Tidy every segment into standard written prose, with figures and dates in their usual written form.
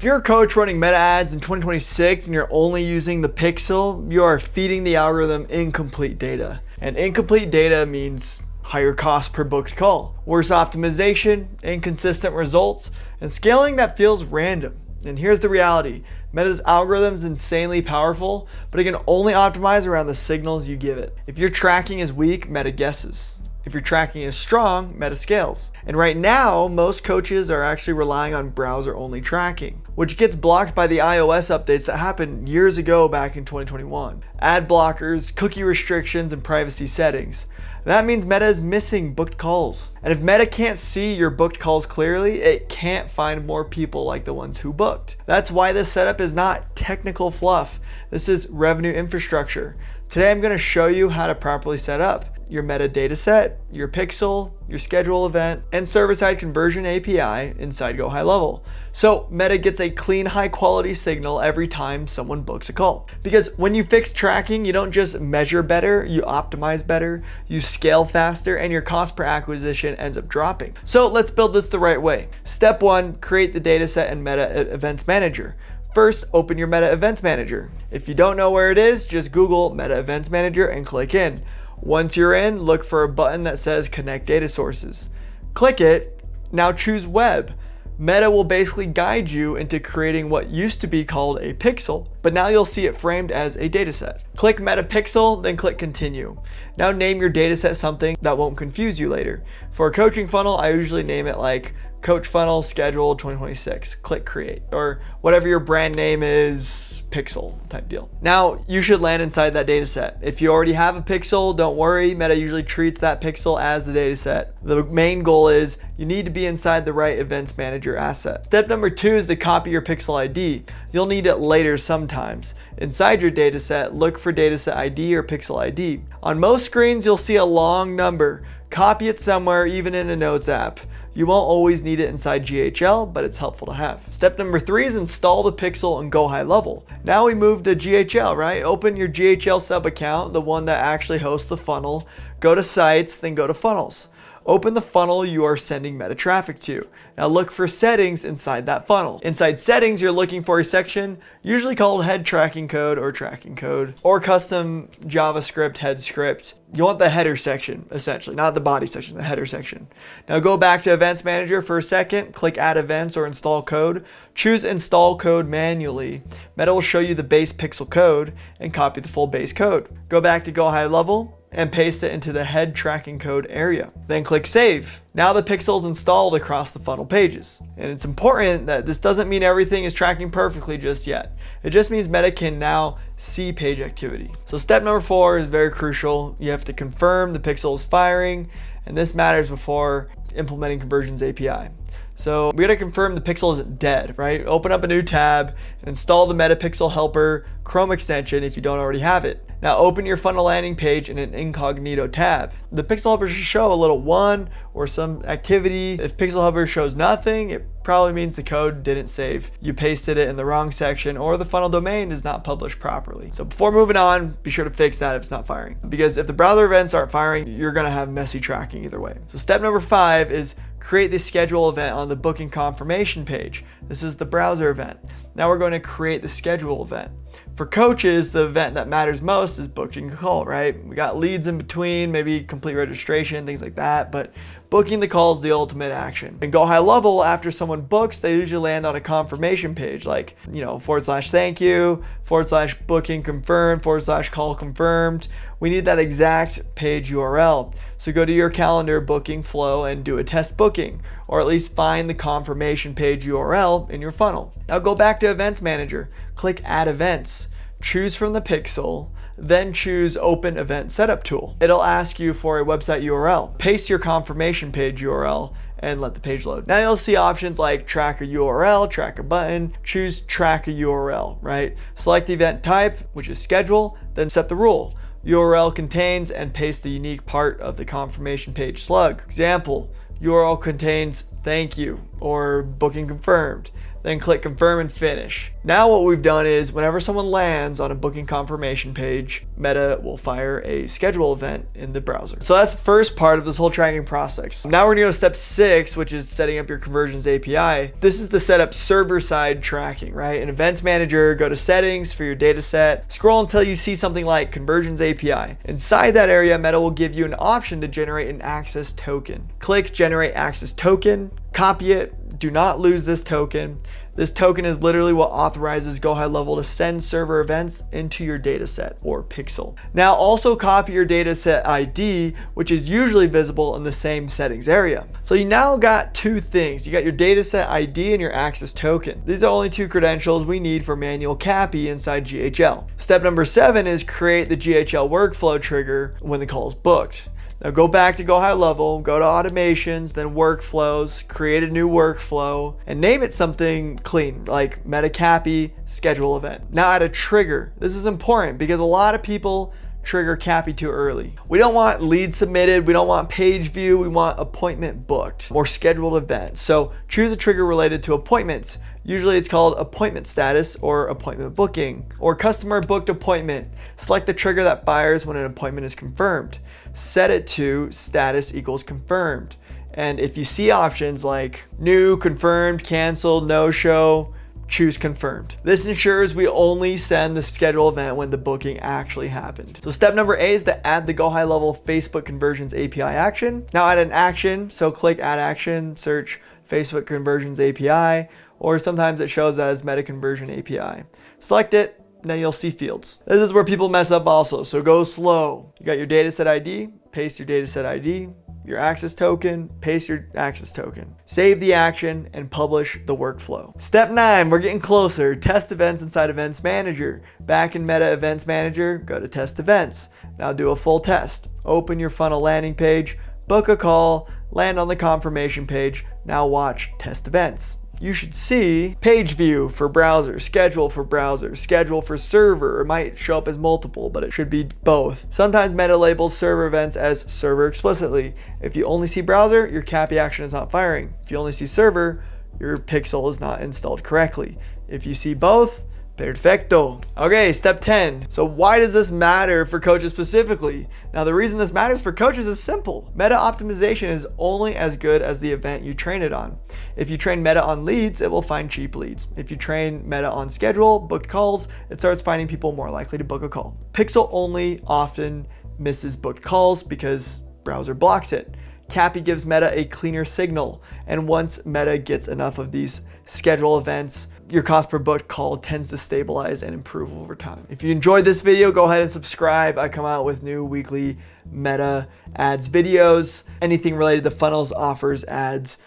you're a coach running meta ads in 2026 and you're only using the pixel, you are feeding the algorithm incomplete data. And incomplete data means higher cost per booked call, worse optimization, inconsistent results, and scaling that feels random. And here's the reality. Meta's algorithm is insanely powerful, but it can only optimize around the signals you give it. If your tracking is weak, Meta guesses. If your tracking is strong, Meta scales. And right now, most coaches are actually relying on browser-only tracking, which gets blocked by the iOS updates that happened years ago back in 2021. Ad blockers, cookie restrictions, and privacy settings. That means Meta is missing booked calls. And if Meta can't see your booked calls clearly, it can't find more people like the ones who booked. That's why this setup is not technical fluff. This is revenue infrastructure. Today I'm going to show you how to properly set up your Meta dataset, your pixel, your schedule event, and server-side conversion API inside Go High Level. So Meta gets a clean, high-quality signal every time someone books a call. Because when you fix tracking, you don't just measure better, you optimize better, you scale faster, and your cost per acquisition ends up dropping. So let's build this the right way. Step 1, create the dataset in Meta Events Manager. First, open your Meta Events Manager. If you don't know where it is, just Google Meta Events Manager and click in. Once you're in, look for a button that says Connect Data Sources. Click it. Now choose Web. Meta will basically guide you into creating what used to be called a pixel, but now you'll see it framed as a dataset. Click Meta Pixel, then click Continue. Now name your dataset something that won't confuse you later. For a coaching funnel, I usually name it like Coach Funnel Schedule 2026. Click Create, or whatever your brand name is, pixel type deal. Now you should land inside that dataset. If you already have a pixel, don't worry. Meta usually treats that pixel as the dataset. The main goal is you need to be inside the right Events Manager asset. Step number 2 is to copy your pixel ID. You'll need it later sometimes. Inside your dataset, look for dataset ID or pixel ID. On most screens, you'll see a long number. Copy it somewhere, even in a Notes app. You won't always need it inside GHL, but it's helpful to have. Step number 3 is install the pixel and Go High Level. Now we move to GHL, right? Open your GHL sub account, the one that actually hosts the funnel. Go to Sites, then go to Funnels. Open the funnel you are sending Meta traffic to. Now look for settings inside that funnel. Inside settings, you're looking for a section usually called head tracking code or tracking code or custom JavaScript head script. You want the header section, essentially, not the body section, the header section. Now go back to Events Manager for a second, click Add Events or Install Code. Choose Install Code manually. Meta will show you the base pixel code and copy the full base code. Go back to Go High Level and paste it into the head tracking code area. Then click Save. Now the pixel is installed across the funnel pages. And it's important that this doesn't mean everything is tracking perfectly just yet. It just means Meta can now see page activity. So step number 4 is very crucial. You have to confirm the pixel is firing, and this matters before implementing Conversions API. So we gotta confirm the pixel isn't dead, right? Open up a new tab and install the Meta Pixel Helper Chrome extension if you don't already have it. Now open your funnel landing page in an incognito tab. The Pixel Helper should show a little 1 or some activity. If Pixel Helper shows nothing, it probably means the code didn't save. You pasted it in the wrong section or the funnel domain is not published properly. So before moving on, be sure to fix that if it's not firing. Because if the browser events aren't firing, you're gonna have messy tracking either way. So step number 5 is create the schedule event on the booking confirmation page. This is the browser event. Now we're going to create the schedule event. For coaches, the event that matters most is booking a call, right? We got leads in between, maybe complete registration, things like that, but booking the call is the ultimate action. In Go High Level, after someone books, they usually land on a confirmation page like, /thank you, /booking confirmed, /call confirmed. We need that exact page URL. So go to your calendar booking flow and do a test booking, or at least find the confirmation page URL in your funnel. Now go back to Events Manager, click Add Events, choose from the pixel, then choose Open Event Setup Tool. It'll ask you for a website URL. Paste your confirmation page URL and let the page load. Now you'll see options like track a URL, track a button, choose track a URL, right? Select the event type, which is schedule, then set the rule. URL contains and paste the unique part of the confirmation page slug. Example, URL contains thank you or booking confirmed. then click confirm and finish. Now what we've done is whenever someone lands on a booking confirmation page, Meta will fire a schedule event in the browser. So that's the first part of this whole tracking process. Now we're gonna go to step 6, which is setting up your conversions API. This is the setup server-side tracking, right? In Events Manager, go to settings for your data set, scroll until you see something like conversions API. Inside that area, Meta will give you an option to generate an access token. Click generate access token, copy it, do not lose this token. This token is literally what authorizes GoHighLevel to send server events into your dataset or pixel. Now also copy your dataset ID, which is usually visible in the same settings area. So you now got two things. You got your dataset ID and your access token. These are the only two credentials we need for manual CAPI inside GHL. Step number 7 is create the GHL workflow trigger when the call is booked. Now go back to GoHighLevel, go to automations, then workflows, create a new workflow, and name it something clean, like Meta CAPI schedule event. Now add a trigger. This is important because a lot of people trigger CAPI too early. We don't want lead submitted, we don't want page view, we want appointment booked or scheduled event. So choose a trigger related to appointments. Usually it's called appointment status or appointment booking or customer booked appointment. Select the trigger that fires when an appointment is confirmed. Set it to status equals confirmed. And if you see options like new, confirmed, canceled, no show, choose confirmed. This ensures we only send the schedule event when the booking actually happened. So step number 8 is to add the GoHighLevel Facebook Conversions API action. Now add an action, so click add action, search Facebook Conversions API, or sometimes it shows as Meta Conversion API. Select it, then you'll see fields. This is where people mess up also, so go slow. You got your dataset ID, paste your dataset ID, your access token, paste your access token. Save the action and publish the workflow. Step 9, we're getting closer. Test events inside Events Manager. Back in Meta Events Manager, go to test events. Now do a full test. Open your funnel landing page, book a call, land on the confirmation page. Now watch test events. You should see page view for browser, schedule for browser, schedule for server. It might show up as multiple, but it should be both. Sometimes Meta labels server events as server explicitly. If you only see browser, your CAPI action is not firing. If you only see server, your pixel is not installed correctly. If you see both, perfecto. Okay, step 10. So why does this matter for coaches specifically? Now the reason this matters for coaches is simple. Meta optimization is only as good as the event you train it on. If you train Meta on leads, it will find cheap leads. If you train Meta on schedule, booked calls, it starts finding people more likely to book a call. Pixel only often misses booked calls because browser blocks it. CAPI gives Meta a cleaner signal, and once Meta gets enough of these schedule events, your cost per booked call tends to stabilize and improve over time. If you enjoyed this video, go ahead and subscribe. I come out with new weekly Meta ads videos, anything related to funnels, offers, ads,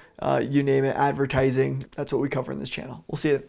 you name it, advertising. That's what we cover in this channel. We'll see you.